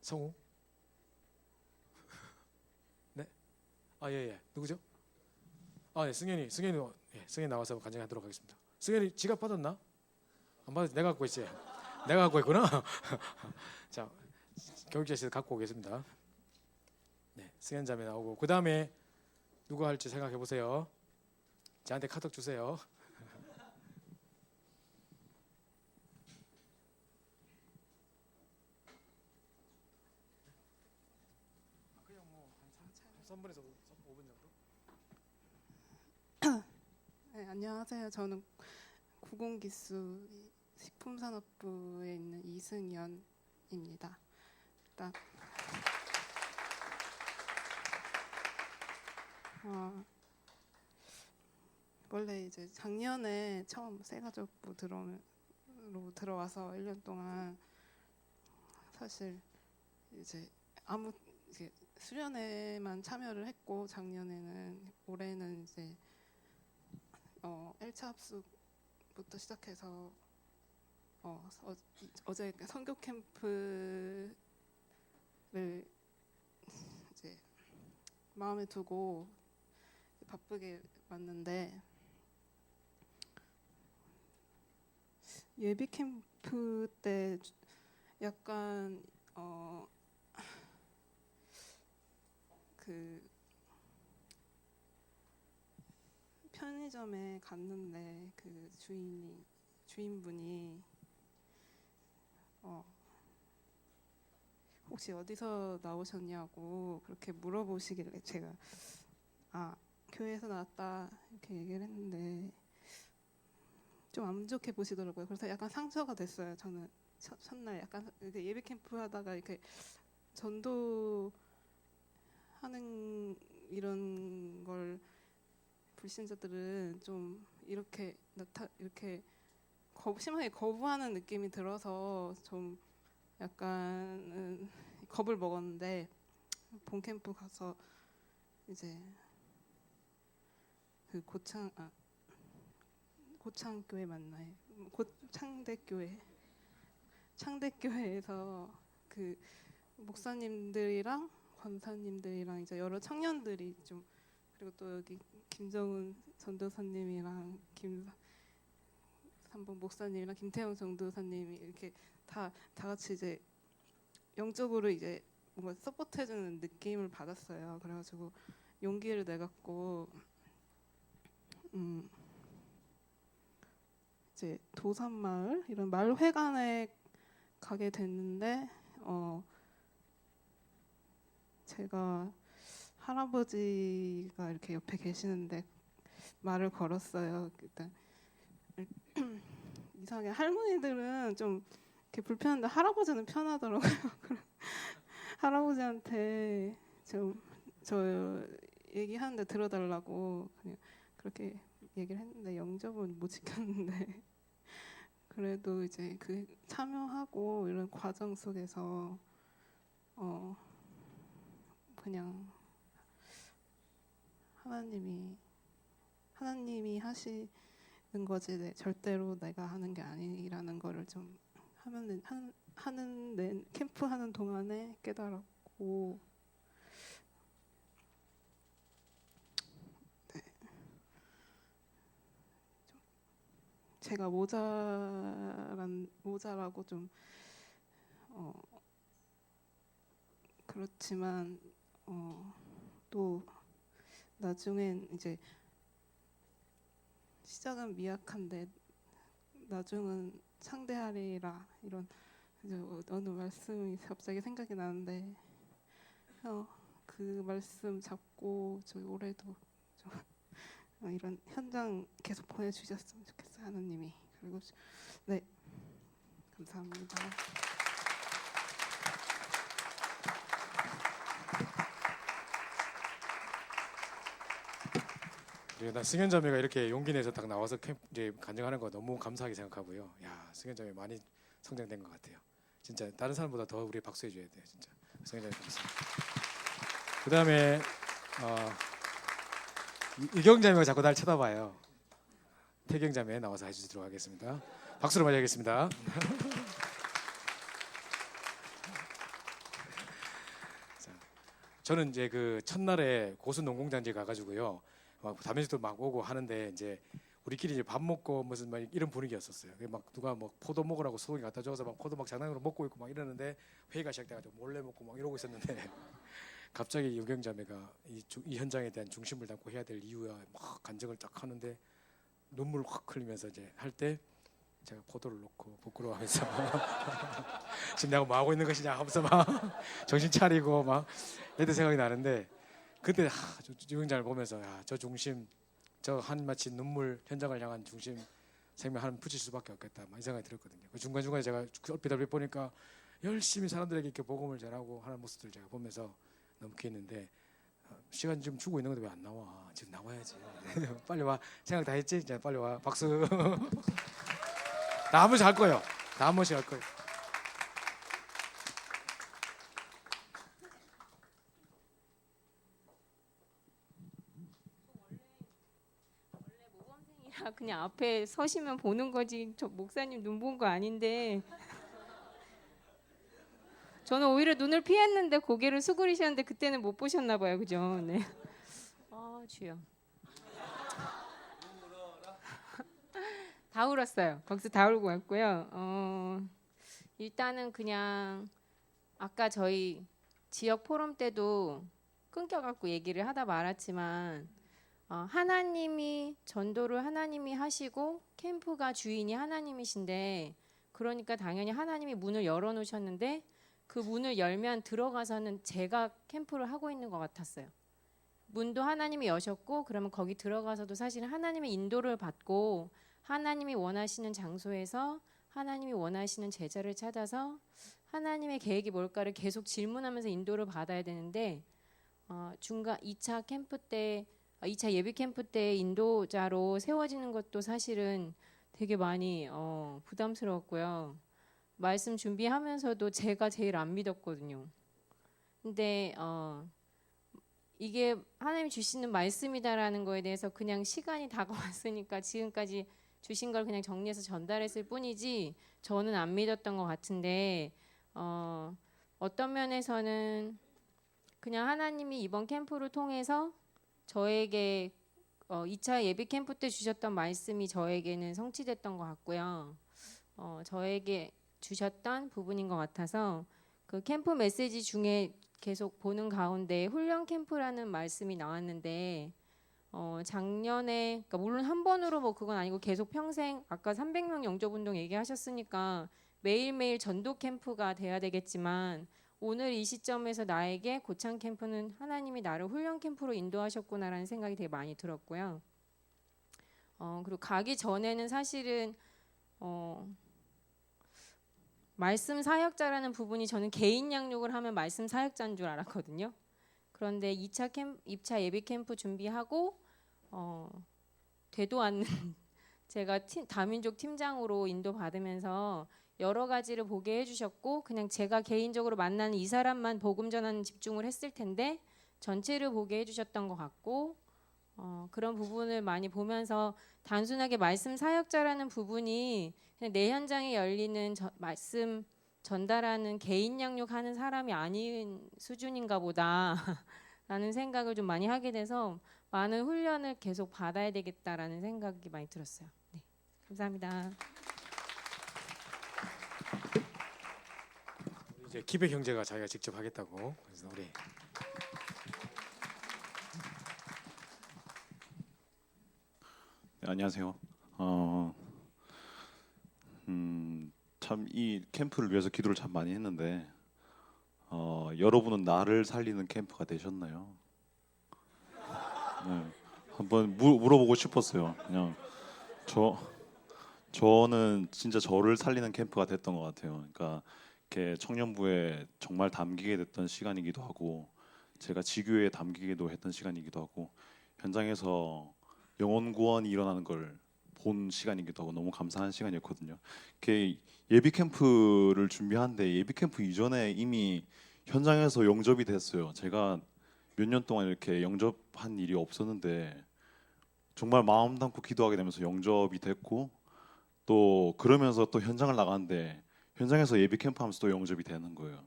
성우? 네? 아, 예. 누구죠? 아, 네, 승현이, 예, 승현이 나와서 간증하도록 하겠습니다. 승현이 지갑 받았나? 안 받았지? 내가 갖고 있지. 내가 갖고 있구나. 자, 교육자실에서 갖고 오겠습니다. 네, 승현 자매 나오고 그 다음에 누가 할지 생각해 보세요. 저한테 카톡 주세요. 그냥 뭐한 3분에서 5분 정도? 네, 안녕하세요. 저는 구공기수 식품산업부에 있는 이승연입니다. 일단 원래 이제 작년에 처음 새가족부 들어와서 1년 동안 사실 이제 이제 수련회만 참여를 했고 올해는 이제 1차 합숙부터 시작해서 어제 선교 캠프를 이제 마음에 두고 바쁘게 왔는데 예비 캠프 때 약간 그 편의점에 갔는데 그 주인분이 혹시 어디서 나오셨냐고 그렇게 물어보시길래 제가 교회에서 나왔다 이렇게 얘기를 했는데 좀 안 좋게 보시더라고요. 그래서 약간 상처가 됐어요. 저는 첫날 약간 예비 캠프 하다가 이렇게 전도하는 이런 걸 불신자들은 좀 이렇게 심하게 거부하는 느낌이 들어서 좀 약간 겁을 먹었는데 본 캠프 가서 이제 그 고창교회 맞나요? 창대교회에서 그 목사님들이랑 권사님들이랑 이제 여러 청년들이 좀 그리고 또 여기 김정은 전도사님이랑 김삼봉 목사님이랑 김태형 전도사님이 이렇게 다 같이 이제 영적으로 이제 뭔가 서포트해주는 느낌을 받았어요. 그래가지고 용기를 내갖고 이제 도산마을 이런 마을회관에 가게 됐는데 제가 할아버지가 이렇게 옆에 계시는데 말을 걸었어요. 일단 이상하게 할머니들은 좀 이렇게 불편한데 할아버지는 편하더라고요. 할아버지한테 저 얘기하는데 들어달라고 그냥 그렇게 얘기를 했는데 영접은 못 지켰는데 그래도 이제 그 참여하고 이런 과정 속에서 그냥 하나님이 하시는 거지 절대로 내가 하는 게 아니라는 거를 좀 하는 캠프 하는 동안에 깨달았고 네. 제가 모자라고 좀 그렇지만 또 나중엔 이제 시작은 미약한데 나중은 창대하리라 이런 이제 어느 말씀이 갑자기 생각이 나는데 그 말씀 잡고 저희 올해도 좀 이런 현장 계속 보내주셨으면 좋겠어요. 하나님이. 그리고 네 감사합니다. 나 승현 자매가 이렇게 용기 내서 딱 나와서 이제 간증하는 거 너무 감사하게 생각하고요. 야, 승현 자매 많이 성장된 것 같아요. 진짜 다른 사람보다 더 우리 박수해 줘야 돼요. 진짜 승현 자매 박수. 그 다음에 이경 자매가 자꾸 날 쳐다봐요. 태경 자매 나와서 해주도록 하겠습니다. 박수로 맞이하겠습니다. 저는 이제 그 첫날에 고수 농공장지 가가지고요, 막 담임도 막 오고 하는데 이제 우리끼리 이제 밥 먹고 무슨 막 이런 분위기였었어요. 막 누가 뭐 포도 먹으라고 소고기 갖다 줘서 막 포도 막 장난으로 먹고 있고 막 이러는데 회의가 시작돼가지고 몰래 먹고 막 이러고 있었는데 갑자기 유경자매가 이 현장에 대한 중심을 담고 해야 될 이유야 막 간증을 딱 하는데 눈물 확 흘리면서 이제 할 때 제가 포도를 놓고 부끄러워하면서 지금 내가 뭐 하고 있는 것이냐 하면서 막 정신 차리고 막 이랬던 생각이 나는데 그때 유경자를 보면서 야, 저 중심 저 한 마치 눈물 현장을 향한 중심 생명 하나 붙일 수밖에 없겠다 막 이 생각이 들었거든요. 그 중간중간에 제가 얼핏 보니까 열심히 사람들에게 이렇게 복음을 전하고 하는 모습들 제가 보면서 너무 귀했는데 시간 좀 주고 있는 건데 왜 안 나와? 지금 나와야지. 빨리 와. 생각 다 했지? 이제 빨리 와. 박수. 나 한 번씩 할 거예요. 나 한 번씩 할 거예요. 모범생이라 그냥 앞에 서시면 보는 거지 저 목사님 눈 본 거 아닌데 저는 오히려 눈을 피했는데 고개를 수그리셨는데 그때는 못 보셨나 봐요. 그죠? 네. 아 주여. 다 울었어요. 거기서 다 울고 왔고요. 일단은 그냥 아까 저희 지역 포럼 때도 끊겨갖고 얘기를 하다 말았지만 하나님이 전도를 하나님이 하시고 캠프가 주인이 하나님이신데 그러니까 당연히 하나님이 문을 열어놓으셨는데 그 문을 열면 들어가서는 제가 캠프를 하고 있는 것 같았어요. 문도 하나님이 여셨고 그러면 거기 들어가서도 사실 하나님의 인도를 받고 하나님이 원하시는 장소에서 하나님이 원하시는 제자를 찾아서 하나님의 계획이 뭘까를 계속 질문하면서 인도를 받아야 되는데 중간 2차 캠프 때 2차 예비 캠프 때 인도자로 세워지는 것도 사실은 되게 많이 부담스러웠고요. 말씀 준비하면서도 제가 제일 안 믿었거든요. 근데 이게 하나님이 주시는 말씀이다라는 거에 대해서 그냥 시간이 다가왔으니까 지금까지 주신 걸 그냥 정리해서 전달했을 뿐이지 저는 안 믿었던 것 같은데 어떤 면에서는 그냥 하나님이 이번 캠프를 통해서 저에게 2차 예비 캠프 때 주셨던 말씀이 저에게는 성취됐던 것 같고요. 저에게 주셨던 부분인 것 같아서 그 캠프 메시지 중에 계속 보는 가운데 훈련 캠프라는 말씀이 나왔는데 작년에 그러니까 물론 한 번으로 뭐 그건 아니고 계속 평생 아까 300명 영접 운동 얘기하셨으니까 매일매일 전도 캠프가 돼야 되겠지만 오늘 이 시점에서 나에게 고창 캠프는 하나님이 나를 훈련 캠프로 인도하셨구나라는 생각이 되게 많이 들었고요. 그리고 가기 전에는 사실은 말씀 사역자라는 부분이 저는 개인 양육을 하면 말씀 사역자인 줄 알았거든요. 그런데 2차 예비 캠프 준비하고 되도 않는 제가 다민족 팀장으로 인도받으면서 여러 가지를 보게 해주셨고 그냥 제가 개인적으로 만나는 이 사람만 복음 전하는 집중을 했을 텐데 전체를 보게 해주셨던 것 같고 그런 부분을 많이 보면서 단순하게 말씀 사역자라는 부분이 그냥 내 현장에 열리는 말씀 전달하는 개인 양육하는 사람이 아닌 수준인가 보다 라는 생각을 좀 많이 하게 돼서 많은 훈련을 계속 받아야 되겠다라는 생각이 많이 들었어요. 네, 감사합니다. 이제 기백 형제가 자기가 직접 하겠다고 그래서 우리 네, 안녕하세요. 참 이 캠프를 위해서 기도를 참 많이 했는데 여러분은 나를 살리는 캠프가 되셨나요? 네, 한번 물어보고 싶었어요. 그냥 저는 진짜 저를 살리는 캠프가 됐던 것 같아요. 그러니까 이렇게 청년부에 정말 담기게 됐던 시간이기도 하고 제가 지교에 담기기도 했던 시간이기도 하고 현장에서 영혼 구원이 일어나는 걸 본 시간이기도 하고 너무 감사한 시간이었거든요. 이렇게 예비 캠프를 준비하는데 예비 캠프 이전에 이미 현장에서 영접이 됐어요. 제가 몇 년 동안 이렇게 영접한 일이 없었는데 정말 마음 담고 기도하게 되면서 영접이 됐고 또 그러면서 또 현장을 나가는데 현장에서 예비 캠프 하면서 또 영접이 되는 거예요.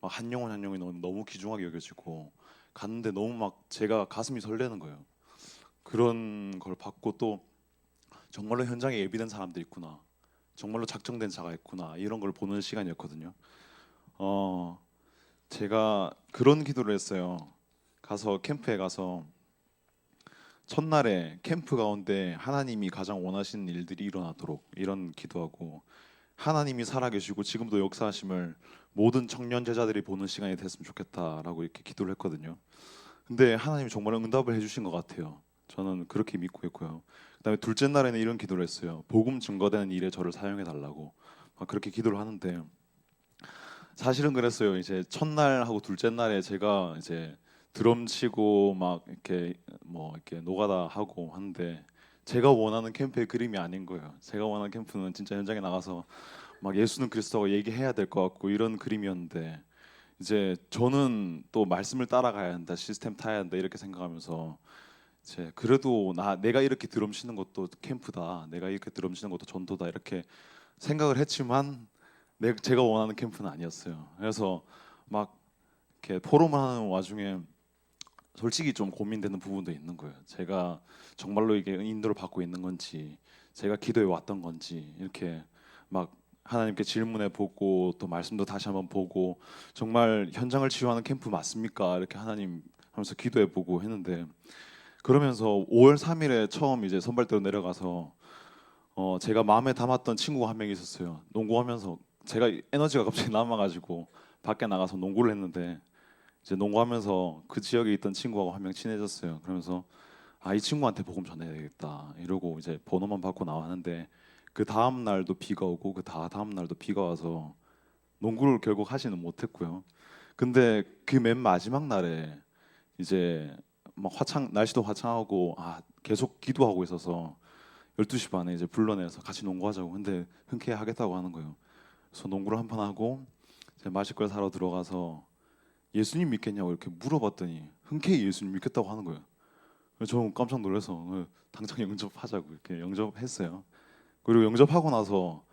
막 한 영혼 한 영혼이 너무 귀중하게 여겨지고 갔는데 너무 막 제가 가슴이 설레는 거예요. 그런 걸 받고 또 정말로 현장에 예비된 사람들이 있구나. 정말로 작정된 자가 있구나. 이런 걸 보는 시간이었거든요. 제가 그런 기도를 했어요. 가서 캠프에 가서 첫날에 캠프 가운데 하나님이 가장 원하시는 일들이 일어나도록 이런 기도하고 하나님이 살아계시고 지금도 역사하심을 모든 청년 제자들이 보는 시간이 됐으면 좋겠다라고 이렇게 기도를 했거든요. 근데 하나님이 정말 응답을 해주신 것 같아요. 저는 그렇게 믿고 있고요. 그다음에 둘째 날에는 이런 기도를 했어요. 복음 증거되는 일에 저를 사용해 달라고 그렇게 기도를 하는데 사실은 그랬어요. 이제 첫날하고 둘째 날에 제가 이제 드럼 치고 막 이렇게 뭐 이렇게 노가다 하고 하는데 제가 원하는 캠프의 그림이 아닌 거예요. 제가 원하는 캠프는 진짜 현장에 나가서 막 예수는 그리스도가 얘기해야 될 것 같고 이런 그림이었는데 이제 저는 또 말씀을 따라가야 한다, 시스템 타야 한다 이렇게 생각하면서 이제 그래도 내가 이렇게 드럼 치는 것도 캠프다, 내가 이렇게 드럼 치는 것도 전도다 이렇게 생각을 했지만 제가 원하는 캠프는 아니었어요. 그래서 막 이렇게 포럼을 하는 와중에 솔직히 좀 고민되는 부분도 있는 거예요. 제가 정말로 이게 인도를 받고 있는 건지, 제가 기도해 왔던 건지 이렇게 막 하나님께 질문해 보고 또 말씀도 다시 한번 보고 정말 현장을 치유하는 캠프 맞습니까? 이렇게 하나님 하면서 기도해 보고 했는데 그러면서 5월 3일에 처음 이제 선발대로 내려가서 제가 마음에 담았던 친구가 한 명 있었어요. 농구하면서 제가 에너지가 갑자기 남아가지고 밖에 나가서 농구를 했는데 이제 농구하면서 그 지역에 있던 친구하고 한 명 친해졌어요. 그러면서 이 친구한테 복음 전해야 되겠다 이러고 이제 번호만 받고 나왔는데 그 다음 날도 비가 오고 그 다음 날도 비가 와서 농구를 결국 하지는 못했고요. 근데 그 맨 마지막 날에 이제 막 날씨도 화창하고 계속 기도하고 있어서 12시 반에 이제 불러내서 같이 농구하자고. 근데 흔쾌히 하겠다고 하는 거예요. 그래서 농구를 한 판 하고 이제 마실 걸 사러 들어가서 예수님 믿겠냐고 이렇게 물어봤더니 흔쾌히 예수님 믿겠다고 하는 거예요. 그래서 저 깜짝 놀라서 당장 영접하자고 이렇게 영접했어요. 그리고 영접하고 나서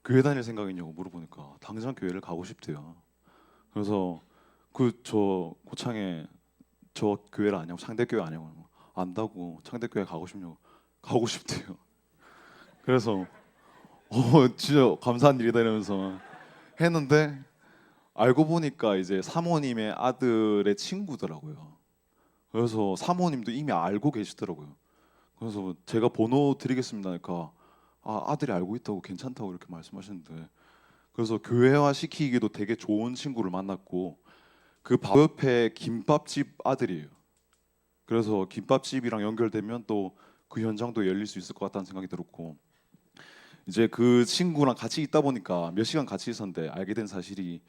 교회 다닐 생각이냐고 물어보니까 당장 교회를 가고 싶대요. 그래서 저 고창에 저 교회를 아냐고, 창대교회 아냐고. 안다고. 창대교회 가고 싶냐고. 가고 싶대요. 그래서 진짜 감사한 일이다 이러면서 했는데 알고 보니까 이제 사모님의 아들의 친구더라고요. 그래서 사모님도 이미 알고 계시더라고요. 그래서 제가 번호 드리겠습니다 하니까 아들이 알고 있다고, 괜찮다고 이렇게 말씀하시는데 그래서 교회화 시키기도 되게 좋은 친구를 만났고 그 바로 옆에 김밥집 아들이에요. 그래서 김밥집이랑 연결되면 또 그 현장도 열릴 수 있을 것 같다는 생각이 들었고 이제 그 친구랑 같이 있다 보니까 몇 시간 같이 있었는데 알게 된 사실이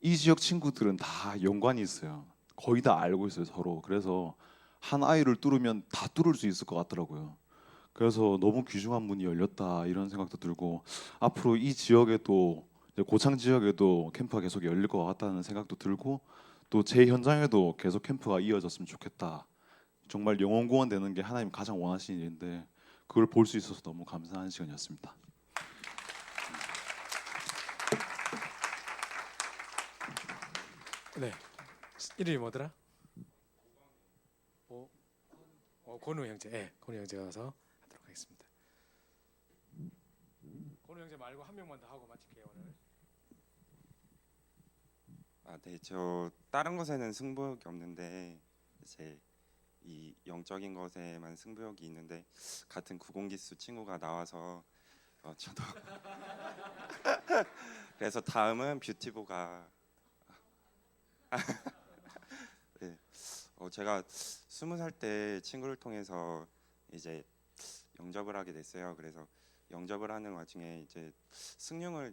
이 지역 친구들은 다 연관이 있어요. 거의 다 알고 있어요 서로. 그래서 한 아이를 뚫으면 다 뚫을 수 있을 것 같더라고요. 그래서 너무 귀중한 문이 열렸다 이런 생각도 들고 앞으로 이 지역에도 이제 고창 지역에도 캠프가 계속 열릴 것 같다는 생각도 들고 또 제 현장에도 계속 캠프가 이어졌으면 좋겠다. 정말 영혼구원 되는 게 하나님 가장 원하시는 일인데 그걸 볼 수 있어서 너무 감사한 시간이었습니다. 네. 이름이 뭐더라? 권우 형제. 네, 권우 형제가 와서 하도록 하겠습니다. 권우 형제 말고 한 명만 더 하고 마칠게요 오늘. 네, 저 다른 것에는 승부욕이 없는데 이제 이 영적인 것에만 승부욕이 있는데 같은 구공기수 친구가 나와서 저도 그래서 다음은 뷰티보가 네, 제가 20살 때 친구를 통해서 이제 영접을 하게 됐어요. 그래서 영접을 하는 와중에 이제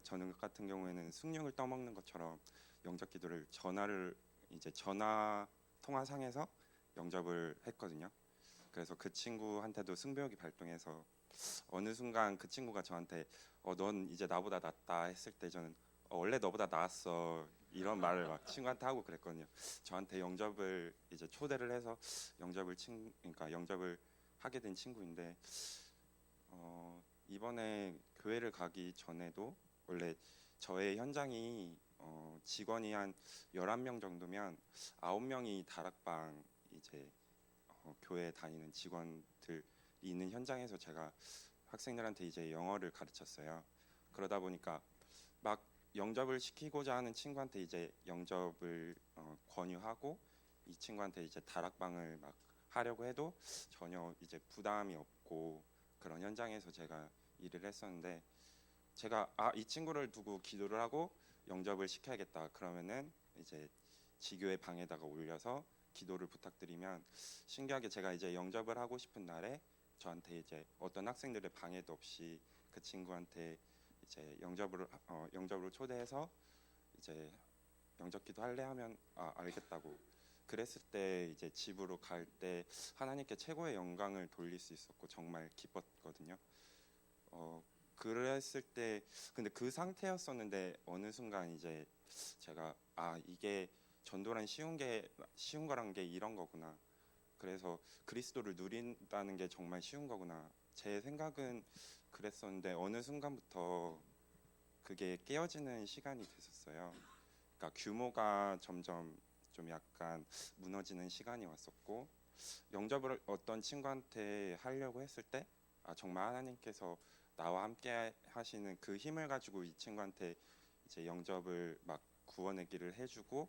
저는 같은 경우에는 숭늉을 떠먹는 것처럼 영접 기도를 전화 통화상에서 영접을 했거든요. 그래서 그 친구한테도 승부욕이 발동해서 어느 순간 그 친구가 저한테 넌 이제 나보다 낫다 했을 때 저는 원래 너보다 나았어 이런 말을 막 친구한테 하고 그랬거든요. 저한테 영접을 이제 초대를 해서 그러니까 영접을 하게 된 친구인데 이번에 교회를 가기 전에도 원래 저의 현장이 직원이 한 11명 정도면 9명이 다락방 이제 교회 다니는 직원들 있는 현장에서 제가 학생들한테 이제 영어를 가르쳤어요. 그러다 보니까 막 영접을 시키고자 하는 친구한테 이제 영접을 권유하고 이 친구한테 이제 다락방을 막 하려고 해도 전혀 이제 부담이 없고 그런 현장에서 제가 일을 했었는데 제가 이 친구를 두고 기도를 하고 영접을 시켜야겠다. 그러면은 이제 지교회 방에다가 올려서 기도를 부탁드리면 신기하게 제가 이제 영접을 하고 싶은 날에 저한테 이제 어떤 학생들의 방해도 없이 그 친구한테 이제 영접으로 초대해서 이제 영접기도 할래 하면 알겠다고 그랬을 때 이제 집으로 갈 때 하나님께 최고의 영광을 돌릴 수 있었고 정말 기뻤거든요. 그랬을 때 근데 그 상태였었는데 어느 순간 이제 제가 이게 전도란 쉬운 거란 게 이런 거구나. 그래서 그리스도를 누린다는 게 정말 쉬운 거구나. 제 생각은 그랬었는데 어느 순간부터 그게 깨어지는 시간이 됐었어요. 그러니까 규모가 점점 좀 약간 무너지는 시간이 왔었고 영접을 어떤 친구한테 하려고 했을 때 정말 하나님께서 나와 함께 하시는 그 힘을 가지고 이 친구한테 이제 영접을 막 구원의 길을 해주고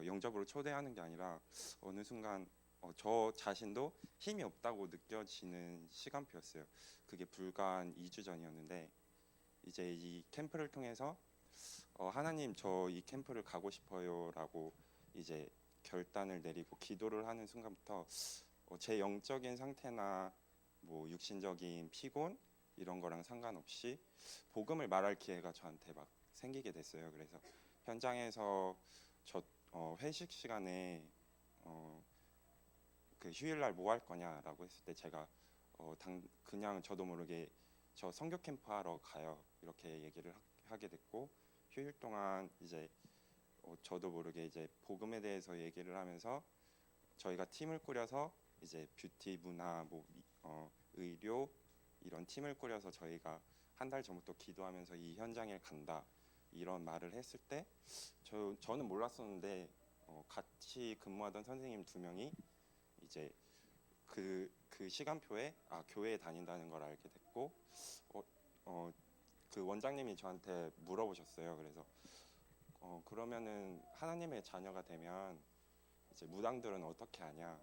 영접으로 초대하는 게 아니라 어느 순간 저 자신도 힘이 없다고 느껴지는 시간표였어요. 그게 불과 한 2주 전이었는데 이제 이 캠프를 통해서 하나님 저 이 캠프를 가고 싶어요라고 이제 결단을 내리고 기도를 하는 순간부터 제 영적인 상태나 뭐 육신적인 피곤 이런 거랑 상관없이 복음을 말할 기회가 저한테 막 생기게 됐어요. 그래서 현장에서 저 회식 시간에 그 휴일날 뭐 할 거냐라고 했을 때 제가 그냥 저도 모르게 저 선교 캠프 하러 가요 이렇게 얘기를 하게 됐고 휴일 동안 이제 저도 모르게 이제 복음에 대해서 얘기를 하면서 저희가 팀을 꾸려서 이제 뷰티 문화 의료 이런 팀을 꾸려서 저희가 한 달 전부터 기도하면서 이 현장에 간다 이런 말을 했을 때 저는 몰랐었는데 같이 근무하던 선생님 2명이 이제 그 시간표에 교회에 다닌다는 걸 알게 됐고 그 원장님이 저한테 물어보셨어요. 그래서 그러면은 하나님의 자녀가 되면 이제 무당들은 어떻게 하냐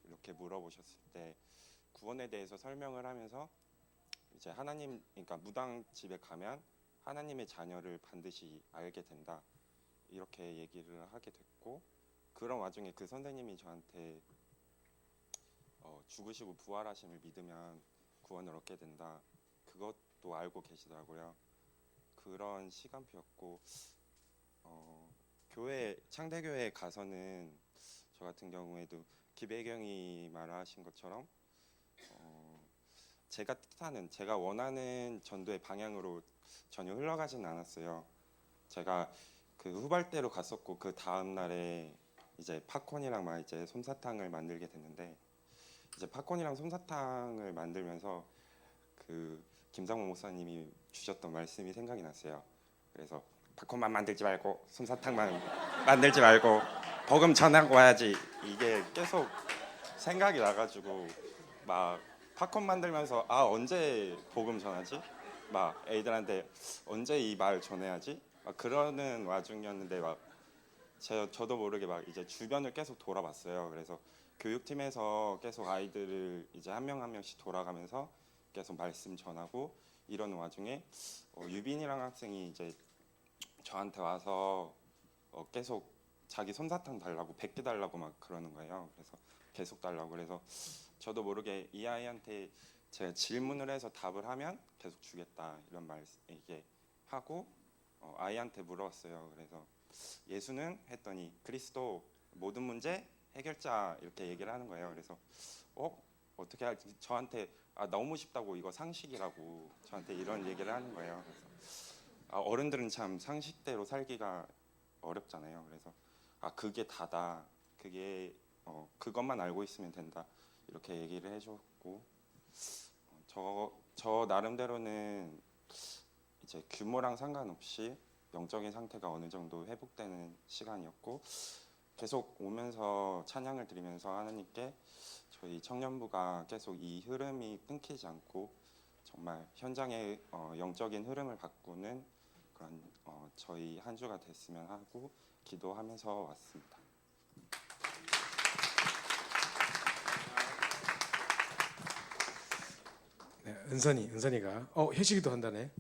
이렇게 물어보셨을 때 구원에 대해서 설명을 하면서 이제 그러니까 무당 집에 가면 하나님의 자녀를 반드시 알게 된다 이렇게 얘기를 하게 됐고 그런 와중에 그 선생님이 저한테 죽으시고 부활하심을 믿으면 구원을 얻게 된다 그것도 알고 계시더라고요. 그런 시간표였고 창대교회에 가서는 저 같은 경우에도 기배경이 말하신 것처럼 제가 원하는 전도의 방향으로 전혀 흘러가지는 않았어요. 제가 그 후발대로 갔었고 그 다음 날에 이제 팝콘이랑 막 이제 솜사탕을 만들게 됐는데 이제 팝콘이랑 솜사탕을 만들면서 그 김상모 목사님이 주셨던 말씀이 생각이 났어요. 그래서 팝콘만 만들지 말고 솜사탕만 만들지 말고 복음 전하고 와야지 이게 계속 생각이 나가지고 막 팝콘 만들면서 언제 복음 전하지? 막 애들한테 언제 이 말 전해야지? 막 그러는 와중이었는데 막 저도 모르게 막 이제 주변을 계속 돌아봤어요. 그래서 교육팀에서 계속 아이들을 이제 한 명 한 명씩 돌아가면서 계속 말씀 전하고 이러는 와중에 유빈이랑 학생이 이제 저한테 와서 계속 자기 솜사탕 달라고 100개 달라고 막 그러는 거예요. 그래서 계속 달라고 그래서 저도 모르게 이 아이한테 제가 질문을 해서 답을 하면 계속 주겠다 이런 말 이게 하고 아이한테 물어봤어요. 그래서 예수는 했더니 그리스도 모든 문제 해결자 이렇게 얘기를 하는 거예요. 그래서 어떻게 할지 저한테 너무 쉽다고 이거 상식이라고 저한테 이런 얘기를 하는 거예요. 그래서 어른들은 참 상식대로 살기가 어렵잖아요. 그래서 그게 다다. 그게 그것만 알고 있으면 된다. 이렇게 얘기를 해줬고 저 나름대로는 이제 규모랑 상관없이 영적인 상태가 어느 정도 회복되는 시간이었고 계속 오면서 찬양을 드리면서 하나님께 저희 청년부가 계속 이 흐름이 끊기지 않고 정말 현장의 영적인 흐름을 바꾸는 그런 저희 한 주가 됐으면 하고 기도하면서 왔습니다. 네, 은선이가 혜식이도 한다네.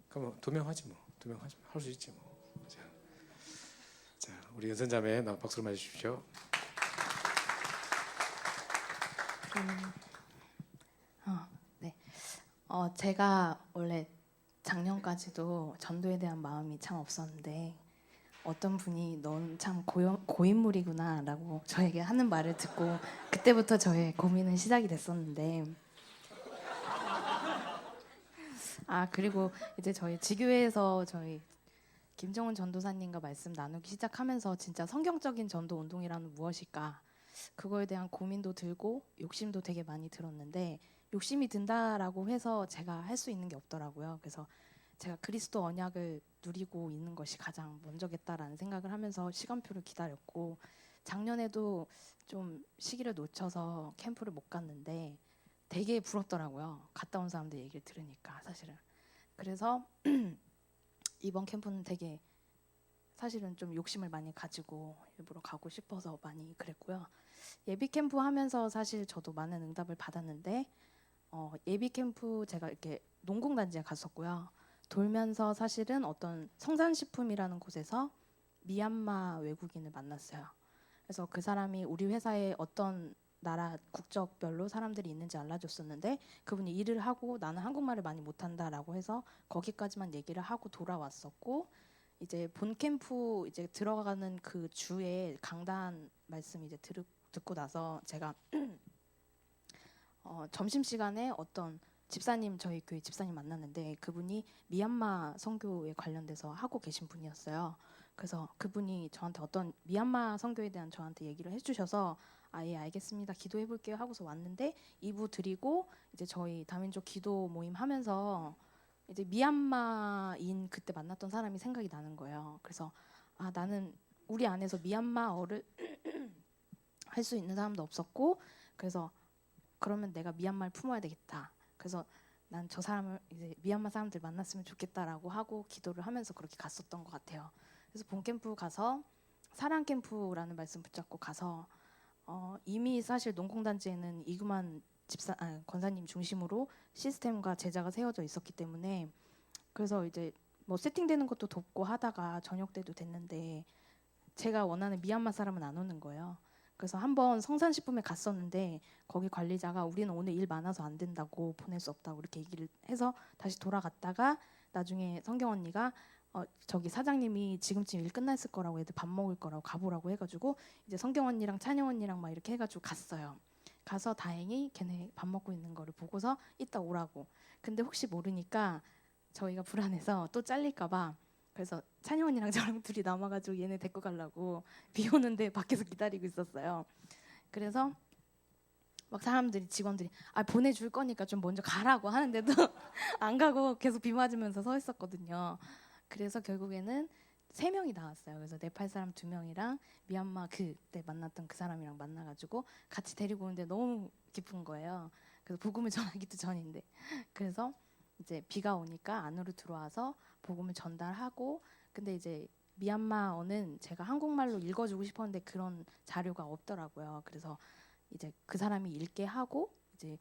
그럼 2명 하지 뭐. 2명 하지 할 수 있지 뭐. 자, 우리 은선자매 나 박수로 맞아 주십시오. 네. 제가 원래 작년까지도 전도에 대한 마음이 참 없었는데 어떤 분이 넌 참 고인물이구나라고 저에게 하는 말을 듣고 그때부터 저의 고민은 시작이 됐었는데 그리고 이제 저희 지교회에서 저희 김정은 전도사님과 말씀 나누기 시작하면서 진짜 성경적인 전도 운동이란 무엇일까 그거에 대한 고민도 들고 욕심도 되게 많이 들었는데 욕심이 든다라고 해서 제가 할 수 있는 게 없더라고요. 그래서 제가 그리스도 언약을 누리고 있는 것이 가장 먼저겠다라는 생각을 하면서 시간표를 기다렸고 작년에도 좀 시기를 놓쳐서 캠프를 못 갔는데 되게 부럽더라고요. 갔다 온 사람들 얘기를 들으니까 사실은. 그래서 이번 캠프는 되게 사실은 좀 욕심을 많이 가지고 일부러 가고 싶어서 많이 그랬고요. 예비 캠프 하면서 사실 저도 많은 응답을 받았는데 예비 캠프 제가 이렇게 농공단지에 갔었고요. 돌면서 사실은 어떤 성산식품이라는 곳에서 미얀마 외국인을 만났어요. 그래서 그 사람이 우리 회사에 어떤 나라 국적별로 사람들이 있는지 알려줬었는데 그분이 일을 하고 나는 한국말을 많이 못한다라고 해서 거기까지만 얘기를 하고 돌아왔었고 이제 본 캠프 이제 들어가는 그 주에 강단 말씀 이제 듣고 나서 제가 점심 시간에 어떤 집사님 저희 교회 집사님 만났는데 그분이 미얀마 선교에 관련돼서 하고 계신 분이었어요. 그래서 그분이 저한테 어떤 미얀마 선교에 대한 저한테 얘기를 해주셔서 예 알겠습니다 기도해 볼게요 하고서 왔는데 2부 드리고 이제 저희 다민족 기도 모임 하면서 이제 미얀마인 그때 만났던 사람이 생각이 나는 거예요. 그래서 나는 우리 안에서 미얀마어를 할 수 있는 사람도 없었고 그래서 그러면 내가 미얀마를 품어야 되겠다. 그래서 난 저 사람을 이제 미얀마 사람들 만났으면 좋겠다라고 하고 기도를 하면서 그렇게 갔었던 것 같아요. 그래서 본 캠프 가서 사랑 캠프라는 말씀 붙잡고 가서 이미 사실 농공단지에는 이구만 권사님 중심으로 시스템과 제자가 세워져 있었기 때문에 그래서 이제 뭐 세팅되는 것도 돕고 하다가 저녁 때도 됐는데 제가 원하는 미얀마 사람은 안 오는 거예요. 그래서 한번 성산식품에 갔었는데 거기 관리자가 우리는 오늘 일 많아서 안 된다고 보낼 수 없다고 이렇게 얘기를 해서 다시 돌아갔다가 나중에 성경 언니가 저기 사장님이 지금쯤 일 끝났을 거라고 애들 밥 먹을 거라고 가보라고 해가지고 이제 성경 언니랑 찬영 언니랑 막 이렇게 해가지고 갔어요. 가서 다행히 걔네 밥 먹고 있는 거를 보고서 이따 오라고. 근데 혹시 모르니까 저희가 불안해서 또 잘릴까봐 그래서 찬영 언니랑 저랑 둘이 남아가지고 얘네 데리고 가려고 비 오는데 밖에서 기다리고 있었어요. 그래서 막 사람들이 직원들이 보내줄 거니까 좀 먼저 가라고 하는데도 안 가고 계속 비 맞으면서 서 있었거든요. 그래서 결국에는 3명이 나왔어요. 그래서 네팔 사람 2명이랑 미얀마 그때 만났던 그 사람이랑 만나가지고 같이 데리고 오는데 너무 기쁜 거예요. 그래서 복음을 전하기도 전인데 그래서 이제 비가 오니까 안으로 들어와서 복음을 전달하고 근데 이제 미얀마어는 제가 한국말로 읽어주고 싶었는데 그런 자료가 없더라고요. 그래서 이제 그 사람이 읽게 하고 이제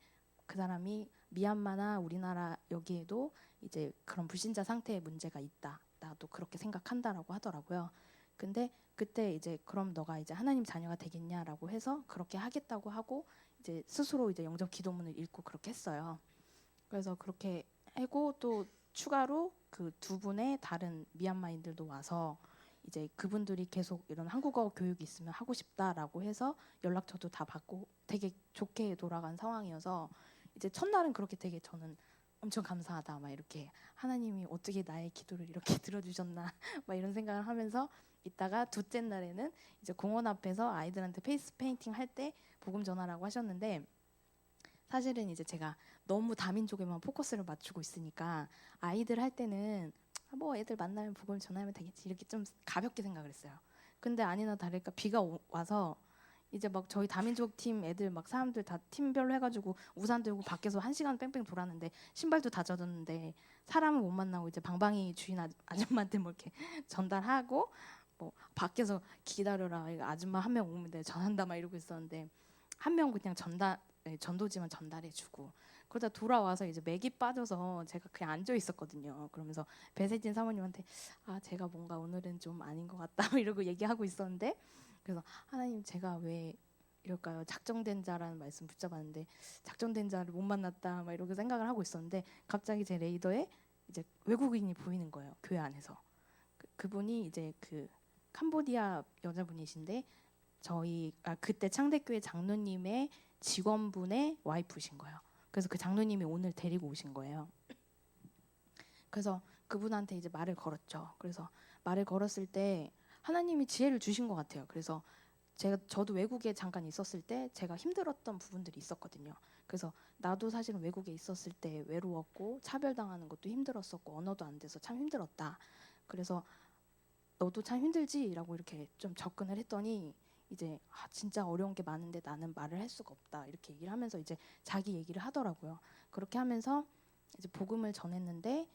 그 사람이 미얀마나 우리나라 여기에도 이제 그런 불신자 상태의 문제가 있다. 나도 그렇게 생각한다라고 하더라고요. 근데 그때 이제 그럼 너가 이제 하나님 자녀가 되겠냐라고 해서 그렇게 하겠다고 하고 이제 스스로 이제 영접 기도문을 읽고 그렇게 했어요. 그래서 그렇게 하고 또 추가로 그 2분의 다른 미얀마인들도 와서 이제 그분들이 계속 이런 한국어 교육이 있으면 하고 싶다라고 해서 연락처도 다 받고 되게 좋게 돌아간 상황이어서 이제 첫날은 그렇게 되게 저는 엄청 감사하다 막 이렇게 하나님이 어떻게 나의 기도를 이렇게 들어주셨나 막 이런 생각을 하면서 있다가 둘째 날에는 이제 공원 앞에서 아이들한테 페이스 페인팅 할 때 복음 전하라고 하셨는데 사실은 이제 제가 너무 다민족에만 포커스를 맞추고 있으니까 아이들 할 때는 뭐 애들 만나면 보고 전화하면 되겠지 이렇게 좀 가볍게 생각을 했어요. 근데 아니나 다를까 비가 와서 이제 막 저희 다민족 팀 애들 막 사람들 다 팀별로 해가지고 우산 들고 밖에서 1시간 뺑뺑 돌았는데 신발도 다 젖었는데 사람을 못 만나고 이제 방방이 주인 아줌마한테 뭐 이렇게 전달하고 뭐 밖에서 기다려라 이거 아줌마 한 명 오면 내가 전한다 막 이러고 있었는데 한 명 그냥 전도지만 전달해주고 그러다 돌아와서 이제 맥이 빠져서 제가 그냥 앉아 있었거든요. 그러면서 배세진 사모님한테 아 제가 뭔가 오늘은 좀 아닌 것 같다 이러고 얘기하고 있었는데 그래서 하나님 제가 왜 이럴까요? 작정된 자라는 말씀 붙잡았는데 작정된 자를 못 만났다 막 이렇게 생각을 하고 있었는데 갑자기 제 레이더에 이제 외국인이 보이는 거예요. 교회 안에서 그분이 이제 그 캄보디아 여자분이신데 저희 그때 창대교회 장로님의 직원분의 와이프신 거예요. 그래서 그 장로님이 오늘 데리고 오신 거예요. 그래서 그분한테 이제 말을 걸었죠. 그래서 말을 걸었을 때 하나님이 지혜를 주신 것 같아요. 그래서 저도 외국에 잠깐 있었을 때 제가 힘들었던 부분들이 있었거든요. 그래서 나도 사실은 외국에 있었을 때 외로웠고 차별당하는 것도 힘들었었고 언어도 안 돼서 참 힘들었다. 그래서 너도 참 힘들지라고 이렇게 좀 접근을 했더니 이제 진짜 어려운 게 많은데 나는 말을 할 수가 없다 이렇게 얘기를 하면서 이제 자기 얘기를 하더라고요. 그렇게 하면서 이제 복음을 전했는데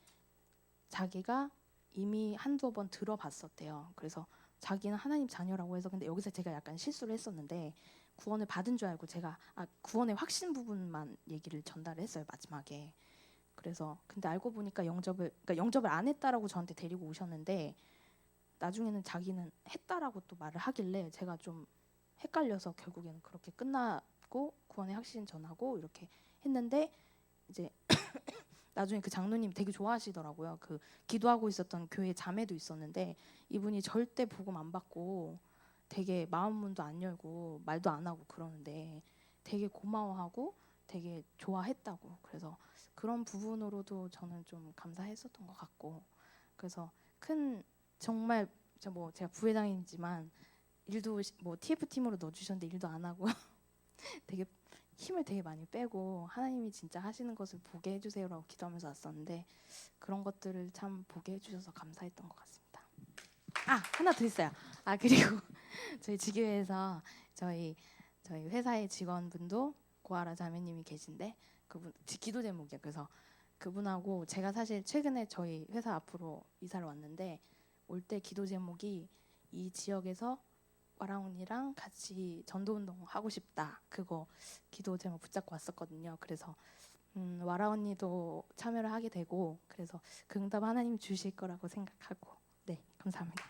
자기가 이미 한두 번 들어봤었대요. 그래서 자기는 하나님 자녀라고 해서 근데 여기서 제가 약간 실수를 했었는데 구원을 받은 줄 알고 제가 구원의 확신 부분만 얘기를 전달했어요 마지막에. 그래서 근데 알고 보니까 영접을 안 했다라고 저한테 데리고 오셨는데 나중에는 자기는 했다라고 또 말을 하길래 제가 좀 헷갈려서 결국에는 그렇게 끝나고 구원의 확신 전하고 이렇게 했는데 이제 나중에 그 장로님 되게 좋아하시더라고요. 그 기도하고 있었던 교회 자매도 있었는데 이분이 절대 복음 안 받고 되게 마음 문도 안 열고 말도 안 하고 그러는데 되게 고마워하고 되게 좋아했다고. 그래서 그런 부분으로도 저는 좀 감사했었던 것 같고 그래서 정말 제가 부회장이지만 일도 뭐 TF 팀으로 넣어주셨는데 일도 안 하고 되게 힘을 되게 많이 빼고 하나님이 진짜 하시는 것을 보게 해주세요라고 기도하면서 왔었는데 그런 것들을 참 보게 해주셔서 감사했던 것 같습니다. 하나 더 있어요. 그리고 저희 지교회에서 저희 회사의 직원분도 고아라 자매님이 계신데 그분 기도 제목이야. 그래서 그분하고 제가 사실 최근에 저희 회사 앞으로 이사를 왔는데 올 때 기도 제목이 이 지역에서 와라 언니랑 같이 전도운동 하고 싶다. 그거 기도 제목 붙잡고 왔었거든요. 그래서 와라 언니도 참여를 하게 되고 그래서 그 응답 하나님 주실 거라고 생각하고 네 감사합니다.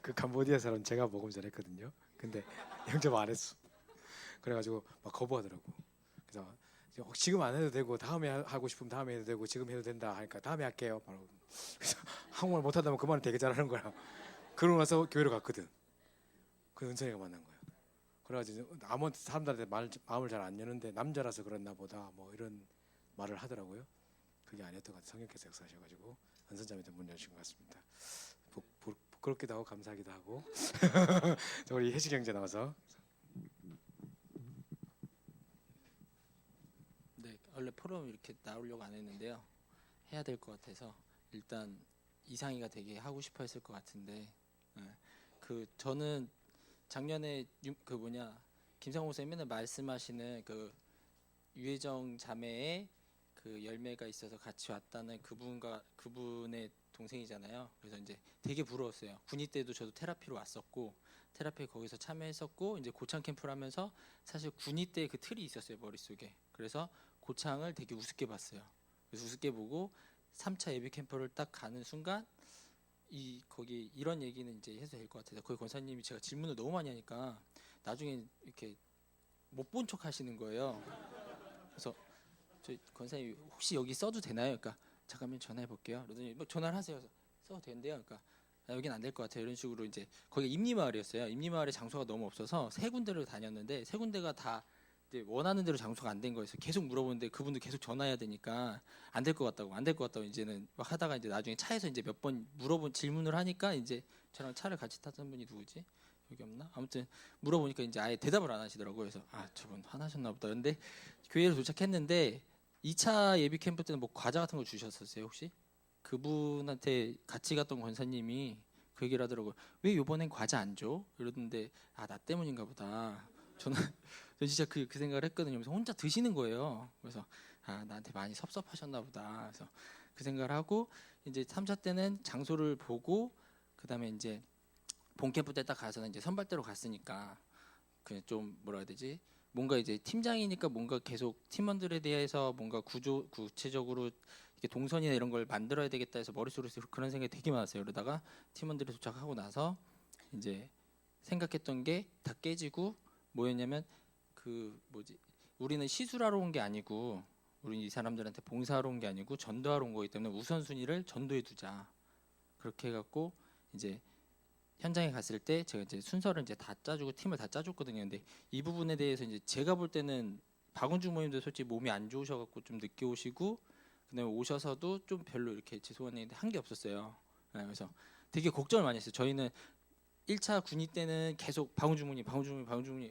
그 캄보디아 사람 제가 복음 전했거든요. 근데 영접 안 했어. 그래가지고 막 거부하더라고. 그래서 지금 안 해도 되고 다음에 하고 싶으면 다음에 해도 되고 지금 해도 된다 하니까 다음에 할게요. 바로 그래서 한국말 못한다면 그만은 되게 잘하는 거야. 그러고 나서 교회로 갔거든. 그 은선이가 만난 거야. 그래가지고 아무 사람들한테 마음을 잘 안 여는데 남자라서 그랬나 보다 뭐 이런 말을 하더라고요. 그게 아니었던 것 같아요. 성령께서 역사하셔가지고 은선자매한테 문 여신 것 같습니다. 부끄럽기도 하고 감사하기도 하고 우리 혜식 형제 나와서 네, 원래 포럼 이렇게 나오려고 안 했는데요. 해야 될 것 같아서 일단 이상희가 되게 하고 싶어 했을 것 같은데 저는 작년에 김상호 선생님 맨날 말씀하시는 그 유혜정 자매의 그 열매가 있어서 같이 왔다는 그분의 동생이잖아요. 그래서 이제 되게 부러웠어요. 군의 때도 저도 테라피로 왔었고 테라피 거기서 참여했었고 이제 고창 캠프를 하면서 사실 군의 때 그 틀이 있었어요 머릿속에. 그래서 고창을 되게 우습게 봤어요. 그래서 우습게 보고 3차 예비 캠프를 딱 가는 순간 거기 이런 얘기는 이제 해도 될 것 같아서 거기 권사님이 제가 질문을 너무 많이 하니까 나중에 이렇게 못 본 척 하시는 거예요. 그래서 저희 권사님 혹시 여기 써도 되나요? 그러니까 잠깐만 전화해 볼게요. 그러더니 뭐 전화를 하세요. 그래서 써도 된대요. 그러니까 여긴 안 될 것 같아요. 이런 식으로 이제 거기 임리마을이었어요. 임리마을에 장소가 너무 없어서 세 군데를 다녔는데 세 군데가 다 이제 원하는 대로 장소가 안 된 거예요. 계속 물어보는데 그분도 계속 전화해야 되니까 안 될 것 같다고 이제는 막 하다가 이제 나중에 차에서 이제 몇 번 질문을 하니까 이제 저랑 차를 같이 타던 분이 누구지? 여기 없나? 아무튼 물어보니까 이제 아예 대답을 안 하시더라고요. 그래서 저분 화나셨나 보다. 근데 교회로 도착했는데 2차 예비 캠프 때는 뭐 과자 같은 거 주셨었어요 혹시? 그분한테 같이 갔던 권사님이 그 얘기를 하더라고요. 왜 이번엔 과자 안 줘? 이러던데 아 나 때문인가 보다. 저는 진짜 그 생각을 했거든요. 그래서 혼자 드시는 거예요. 그래서 아 나한테 많이 섭섭하셨나 보다. 그래서 그 생각을 하고 이제 3차 때는 장소를 보고 그다음에 이제 본 캠프 때 딱 가서는 이제 선발대로 갔으니까 그냥 좀 뭐라 해야 되지? 뭔가 이제 팀장이니까 뭔가 계속 팀원들에 대해서 뭔가 구체적으로 이렇게 동선이나 이런 걸 만들어야 되겠다 해서 머릿속에서 그런 생각이 되게 많았어요. 그러다가 팀원들이 도착하고 나서 이제 생각했던 게 다 깨지고 뭐였냐면 그 뭐지? 우리는 시술하러 온 게 아니고 우리 이 사람들한테 봉사하러 온 게 아니고 전도하러 온 거기 때문에 우선순위를 전도해 두자. 그렇게 해갖고 이제 현장에 갔을 때 제가 이제 순서를 이제 다 짜주고 팀을 다 짜줬거든요. 근데 이 부분에 대해서 이제 제가 볼 때는 박은주 모님도 솔직히 몸이 안 좋으셔갖고 좀 늦게 오시고 그다음에 오셔서도 좀 별로 이렇게 죄송한 얘기인데 한 게 없었어요. 네, 그래서 되게 걱정을 많이 했어요. 저희는 1차 군의 때는 계속 박은주 모님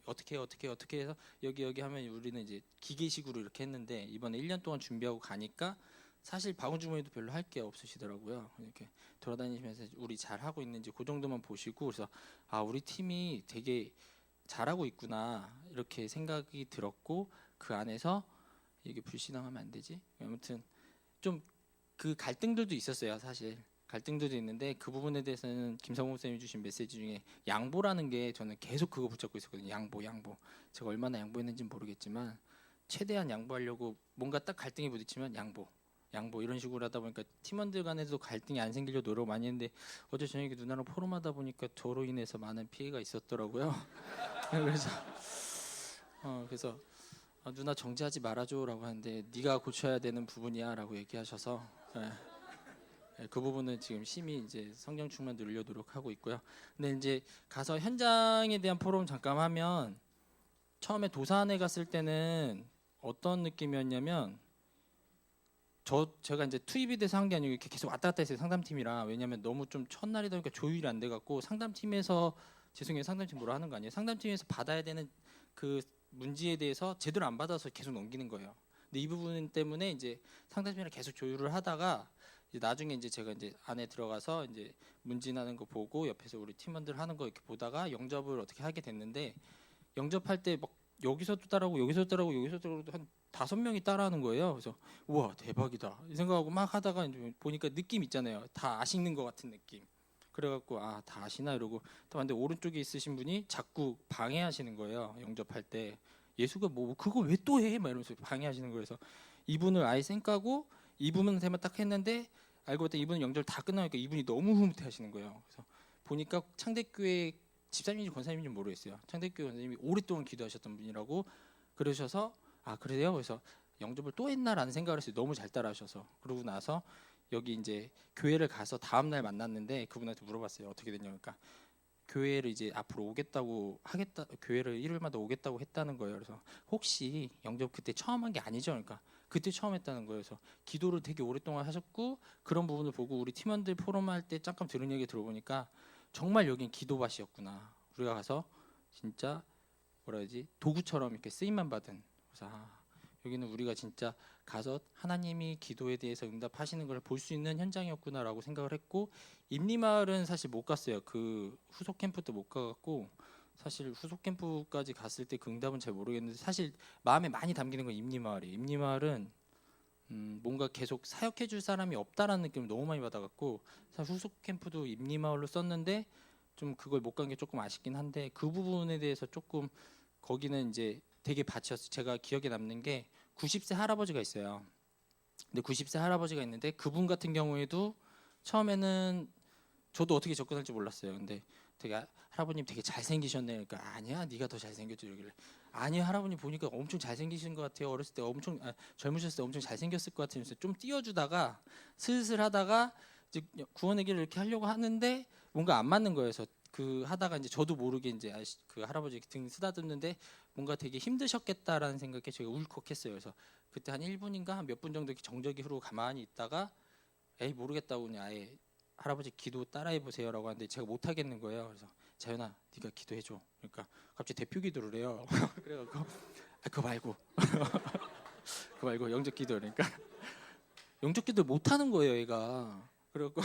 어떻게 해서 여기 하면 우리는 이제 기계식으로 이렇게 했는데 이번에 1년 동안 준비하고 가니까 사실 박은주 모님도 별로 할 게 없으시더라고요. 이렇게 돌아다니시면서 우리 잘 하고 있는지 그 정도만 보시고 그래서 아 우리 팀이 되게 잘하고 있구나 이렇게 생각이 들었고 그 안에서 이게 불신앙하면 안 되지. 아무튼 좀 그 갈등들도 있었어요. 사실 갈등들도 있는데 그 부분에 대해서는 김성호 목사님이 주신 메시지 중에 양보라는 게 저는 계속 그거 붙잡고 있었거든요. 양보. 제가 얼마나 양보했는지는 모르겠지만 최대한 양보하려고 뭔가 딱 갈등이 부딪히면 양보 이런 식으로 하다 보니까 팀원들 간에도 갈등이 안 생기려고 노력 많이 했는데 어제 저녁에 누나랑 포럼하다 보니까 저로 인해서 많은 피해가 있었더라고요. 그래서 누나 정지하지 말아줘라고 하는데 네가 고쳐야 되는 부분이야라고 얘기하셔서 그 부분은 지금 심히 이제 성령 충만 늘려 노력하고 있고요. 근데 이제 가서 현장에 대한 포럼 잠깐 하면 처음에 도산에 갔을 때는 어떤 느낌이었냐면 제가 이제 투입이 돼서 한 게 아니고 이렇게 계속 왔다 갔다 했어요. 상담팀이랑. 왜냐면 너무 좀 첫날이다 보니까 조율이 안 돼 갖고 상담팀에서 죄송해요. 상담팀 뭐라 하는 거 아니에요. 상담팀에서 받아야 되는 그 문제에 대해서 제대로 안 받아서 계속 넘기는 거예요. 근데 이 부분 때문에 이제 상담팀이랑 계속 조율을 하다가 이제 나중에 이제 제가 이제 안에 들어가서 이제 문진하는 거 보고 옆에서 우리 팀원들 하는 거 이렇게 보다가 영접을 어떻게 하게 됐는데 영접할 때 막 여기서도 따라하고 여기서도 따라하고 한 5명이 따라하는 거예요. 그래서 우와 대박이다 이 생각하고 막 하다가 이제 보니까 느낌 있잖아요. 다 아시는 것 같은 느낌. 그래갖고 아 다 아시나 이러고 또 근데 오른쪽에 있으신 분이 자꾸 방해하시는 거예요. 영접할 때 예수가 뭐 그걸 왜 또 해? 막 이러면서 방해하시는 거예요. 그래서 이분을 아예 쌩까고 이분한테만 딱 했는데 알고 봤더니 이분은 영접을 다 끝나니까 이분이 너무 흐뭇해하시는 거예요. 그래서 보니까 창대교회 집사님인지 권사님인지 모르겠어요. 창대교회 권사님이 오랫동안 기도하셨던 분이라고 그러셔서 아 그래요? 그래서 영접을 또 했나라는 생각을 했어요. 너무 잘 따라하셔서. 그러고 나서 여기 이제 교회를 가서 다음 날 만났는데 그분한테 물어봤어요. 어떻게 됐냐 그러니까 교회를 이제 앞으로 오겠다고 하겠다 교회를 일요일마다 오겠다고 했다는 거예요. 그래서 혹시 영접 그때 처음 한 게 아니죠? 그러니까 그때 처음 했다는 거예요. 그래서 기도를 되게 오랫동안 하셨고 그런 부분을 보고 우리 팀원들 포럼할 때 잠깐 들은 얘기 들어보니까 정말 여긴 기도밭이었구나. 우리가 가서 진짜 뭐라 해야지 도구처럼 이렇게 쓰임만 받은. 그래서 여기는 우리가 진짜 가서 하나님이 기도에 대해서 응답하시는 걸 볼 수 있는 현장이었구나라고 생각을 했고 임리마을은 사실 못 갔어요. 그 후속 캠프 때 못 가갖고 사실 후속 캠프까지 갔을 때 그 응답은 잘 모르겠는데 사실 마음에 많이 담기는 건 임리마을이에요. 임리마을은 뭔가 계속 사역해줄 사람이 없다라는 느낌을 너무 많이 받아갖고 사실 후속 캠프도 임리마을로 썼는데 좀 그걸 못 간 게 조금 아쉽긴 한데 그 부분에 대해서 조금 거기는 이제 되게 밭이었어요. 제가 기억에 남는 게 90세 할아버지가 있어요. 근데 90세 할아버지가 있는데 그분 같은 경우에도 처음에는 저도 어떻게 접근할지 몰랐어요. 근데 되게 할아버님 되게 잘생기셨네. 그러니까 아니야 네가 더 잘생겼지 이러길래 아니 할아버님 보니까 엄청 잘생기신 것 같아요. 어렸을 때 엄청 젊으셨을 때 엄청 잘생겼을 것 같으면서 좀 띄워주다가 슬슬 하다가 이제 구원의 길을 이렇게 하려고 하는데 뭔가 안 맞는 거예요. 그래서 그 하다가 이제 저도 모르게 이제 그 할아버지 등 쓰다듬는데 뭔가 되게 힘드셨겠다라는 생각에 제가 울컥했어요. 그래서 그때 한 1분인가 한 몇 분 정도 이렇게 정적이 흐르고 가만히 있다가 에이 모르겠다고 그냥 아예 할아버지 기도 따라해 보세요라고 하는데 제가 못 하겠는 거예요. 그래서 자연아 네가 기도해 줘. 그러니까 갑자기 대표 기도를 해요. 그래갖고 그거 말고 그 말고 영접기도 그러니까 영접기도 못 하는 거예요, 얘가. 그래갖고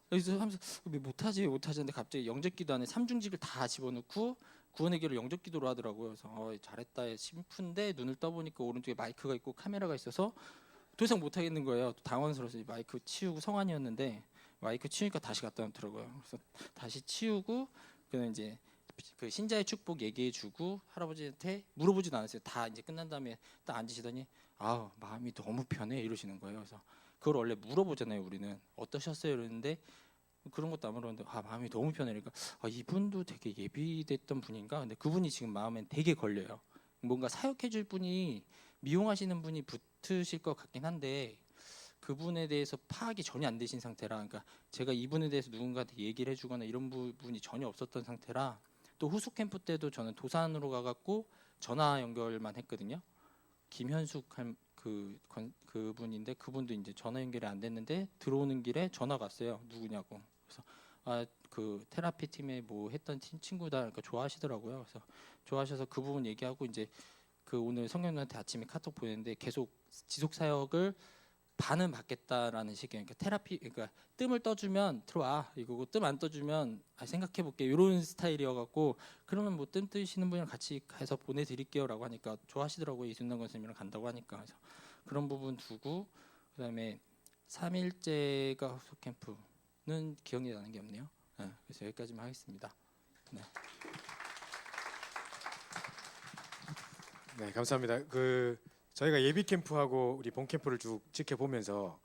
그래서 하면서 왜 못하지 하는데 갑자기 영접기도 안에 삼중직을 다 집어넣고 구원의 길을 영접기도로 하더라고요. 그래서 잘했다 싶은데 눈을 떠보니까 오른쪽에 마이크가 있고 카메라가 있어서 더 이상 못 하겠는 거예요. 또 당황스러워서 마이크 치우고 성환이었는데 마이크 치우니까 다시 갖다 놓더라고요. 그래서 다시 치우고 그냥 이제 그 신자의 축복 얘기해주고 할아버지한테 물어보지도 않았어요. 다 이제 끝난 다음에 딱 앉으시더니 아 마음이 너무 편해 이러시는 거예요. 그래서 그걸 원래 물어보잖아요. 우리는 어떠셨어요? 이러는데 그런 것도 안 물었는데 아 마음이 너무 편해. 그러니까 아, 이분도 되게 예비됐던 분인가? 근데 그분이 지금 마음엔 되게 걸려요. 뭔가 사역해줄 분이 미용하시는 분이 붙으실 것 같긴 한데 그분에 대해서 파악이 전혀 안 되신 상태라 그러니까 제가 이분에 대해서 누군가한테 얘기를 해주거나 이런 부분이 전혀 없었던 상태라 또 후속 캠프 때도 저는 도산으로 가갖고 전화 연결만 했거든요. 김현숙 그분인데 그분도 이제 전화 연결이 안 됐는데 들어오는 길에 전화가 왔어요. 누구냐고. 그래서 그 테라피 팀에 뭐 했던 친구다. 그러니까 좋아하시더라고요. 그래서 좋아하셔서 그 부분 얘기하고 이제 그 오늘 성경님한테 아침에 카톡 보냈는데 계속 지속 사역을 반은 받겠다라는 식이에요. 그러니까 테라피 그러니까 뜸을 떠주면 들어와 이거고 뜸 안 떠주면 생각해 볼게 이런 스타일이어갖고 그러면 뭐 뜸 뜨시는 분이랑 같이 해서 보내드릴게요라고 하니까 좋아하시더라고요. 이순남 권사님이랑 간다고 하니까 그래서 그런 부분 두고 그다음에 3일째가 후속 캠프는 기억이 나는 게 없네요. 네, 그래서 여기까지만 하겠습니다. 네. 네, 감사합니다. 저희가 예비 캠프하고 우리 본 캠프를 쭉 지켜보면서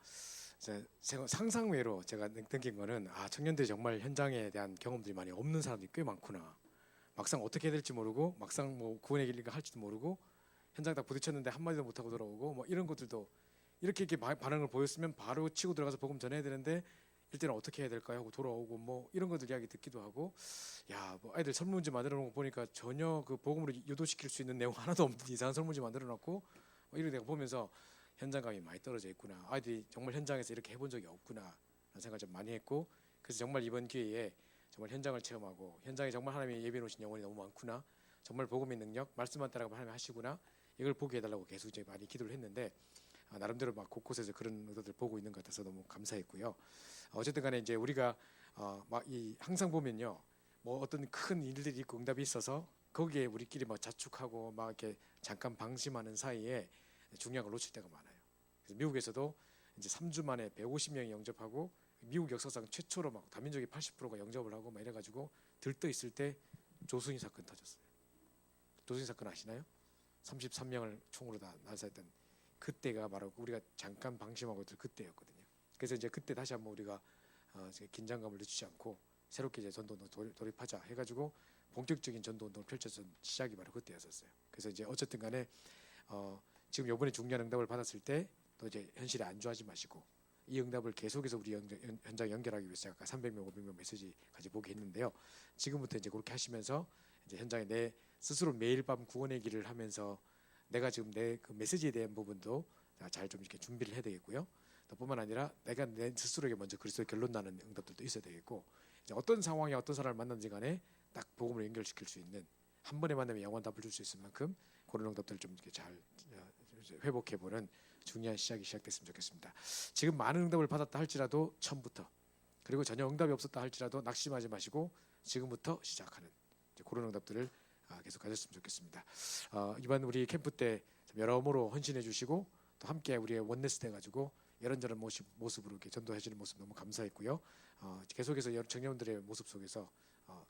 상상외로 제가 느낀 거는 청년들이 정말 현장에 대한 경험들이 많이 없는 사람들이 꽤 많구나. 막상 어떻게 해야 될지 모르고 막상 뭐 구원의 길인가 할지도 모르고 현장 딱 부딪혔는데 한마디도 못하고 돌아오고 뭐 이런 것들도 이렇게 반응을 보였으면 바로 치고 들어가서 복음 전해야 되는데 일단은 어떻게 해야 될까요 하고 돌아오고 뭐 이런 것들 이야기 듣기도 하고 뭐 아이들 설문지 만들어 놓은 거 보니까 전혀 그 복음으로 유도시킬 수 있는 내용 하나도 없는 이상한 설문지 만들어 놨고 뭐 이런 데가 보면서 현장감이 많이 떨어져 있구나. 아이들이 정말 현장에서 이렇게 해본 적이 없구나 라는 생각을 좀 많이 했고 그래서 정말 이번 기회에 정말 현장을 체험하고 현장에 정말 하나님의 예비해 놓으신 영혼이 너무 많구나. 정말 복음의 능력 말씀만 따라가면 하나님 하시구나. 이걸 보게 해달라고 계속 이제 많이 기도를 했는데 나름대로 막 곳곳에서 그런 의도들 보고 있는 것 같아서 너무 감사했고요. 어쨌든 간에 이제 우리가 항상 보면요. 뭐 어떤 큰 일들이 있고 응답이 있어서 거기에 우리끼리 막 자축하고 막 이렇게 잠깐 방심하는 사이에 중요한 걸 놓칠 때가 많아요. 그래서 미국에서도 이제 3주 만에 150명이 영접하고 미국 역사상 최초로 막 다민족이 80%가 영접을 하고 막 이래가지고 들떠 있을 때 조순희 사건 터졌어요. 조순희 사건 아시나요? 33명을 총으로 다 난사했던 그때가 바로 우리가 잠깐 방심하고 있던 그때였거든요. 그래서 이제 그때 다시 한번 우리가 긴장감을 늦추지 않고 새롭게 이제 전도운동 돌입하자 해가지고 본격적인 전도운동을 펼쳤던 시작이 바로 그때였었어요. 그래서 이제 어쨌든 간에 지금 이번에 중요한 응답을 받았을 때 또 이제 현실에 안주하지 마시고 이 응답을 계속해서 우리 현장 연결하기 위해서 아까 300명, 500명 메시지까지 보게 했는데요. 지금부터 이제 그렇게 하시면서 이제 현장에 내 스스로 매일 밤 구원의 길을 하면서 내가 지금 내 그 메시지에 대한 부분도 잘 좀 이렇게 준비를 해야 되겠고요. 또 뿐만 아니라 내가 내 스스로에게 먼저 그리스도의 결론 나는 응답들도 있어야 되겠고 이제 어떤 상황에 어떤 사람을 만나든지 간에 딱 복음을 연결시킬 수 있는 한 번에 만나면 영원 답을 줄 수 있을 만큼 그런 응답들을 좀 이렇게 잘 회복해보는 중요한 시작이 시작됐으면 좋겠습니다. 지금 많은 응답을 받았다 할지라도 처음부터 그리고 전혀 응답이 없었다 할지라도 낙심하지 마시고 지금부터 시작하는 그런 응답들을 계속 가졌으면 좋겠습니다. 이번 우리 캠프 때 여러모로 헌신해 주시고 또 함께 우리의 원네스 돼가지고 이런저런 모습으로 이렇게 전도해 주는 모습 너무 감사했고요. 계속해서 여러 청년들의 모습 속에서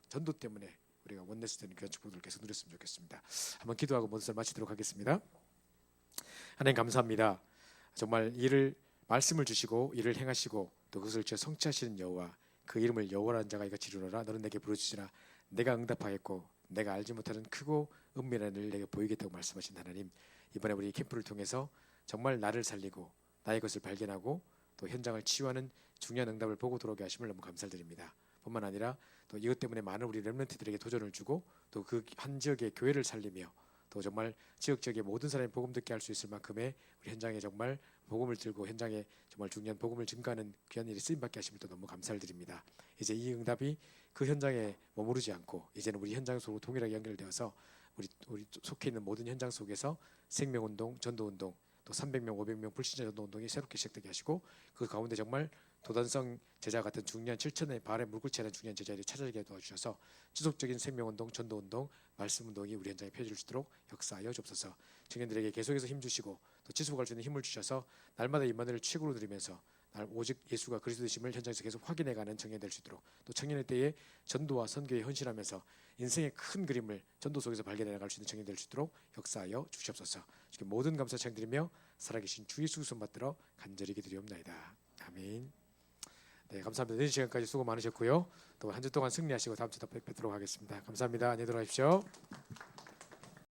전도 때문에 우리가 원네스 되는 그런 축복을 계속 누렸으면 좋겠습니다. 한번 기도하고 모든 걸 마치도록 하겠습니다. 하나님 감사합니다. 정말 이를 말씀을 주시고 이를 행하시고 또 그것을 성취하시는 여호와 그 이름을 여호와라는 자가 이같이 이루노라. 너는 내게 부르짖으라. 내가 응답하겠고 내가 알지 못하는 크고 은밀한 일을 내게 보이겠다고 말씀하신 하나님, 이번에 우리 캠프를 통해서 정말 나를 살리고 나의 것을 발견하고 또 현장을 치유하는 중요한 응답을 보고 들어오게 하심을 너무 감사드립니다. 뿐만 아니라 또 이것 때문에 많은 우리 렘넌트들에게 도전을 주고 또 그 한 지역의 교회를 살리며 또 정말 지역의 모든 사람이 복음 듣게 할 수 있을 만큼의 우리 현장에 정말 복음을 들고 현장에 정말 중요한 복음을 증거하는 귀한 일이 쓰임받게 하심을 또 너무 감사를 드립니다. 이제 이 응답이 그 현장에 머무르지 않고 이제는 우리 현장 속으로 동일하게 연결되어서 우리 속해 있는 모든 현장 속에서 생명운동, 전도운동 또 300명, 500명 불신자 전도 운동이 새롭게 시작되게 하시고 그 가운데 정말 도단성 제자 같은 중년 7천의 발에 물결치 않은 중년 제자들이 찾아지게 도와주셔서 지속적인 생명운동, 전도운동, 말씀운동이 우리 현장에 펴질 수 있도록 역사하여 주옵소서. 청년들에게 계속해서 힘주시고 또 지속할 수 있는 힘을 주셔서 날마다 임마누엘을 최고로 누리면서 날 오직 예수가 그리스도이심을 현장에서 계속 확인해가는 청년이 될 수 있도록 또 청년의 때에 전도와 선교에 헌신하면서 인생의 큰 그림을 전도 속에서 발견해 나갈 수 있는 청년이 될 수 있도록 역사하여 주시옵소서. 지금 모든 감사 찬양드리며 살아계신 주 예수 손 받들어 간절히 기도리옵나이다. 아멘. 네, 감사합니다. 늦은 시간까지 수고 많으셨고요. 또 한 주 동안 승리하시고 다음 주에 또 뵙도록 하겠습니다. 감사합니다. 안녕히 들어가십시오.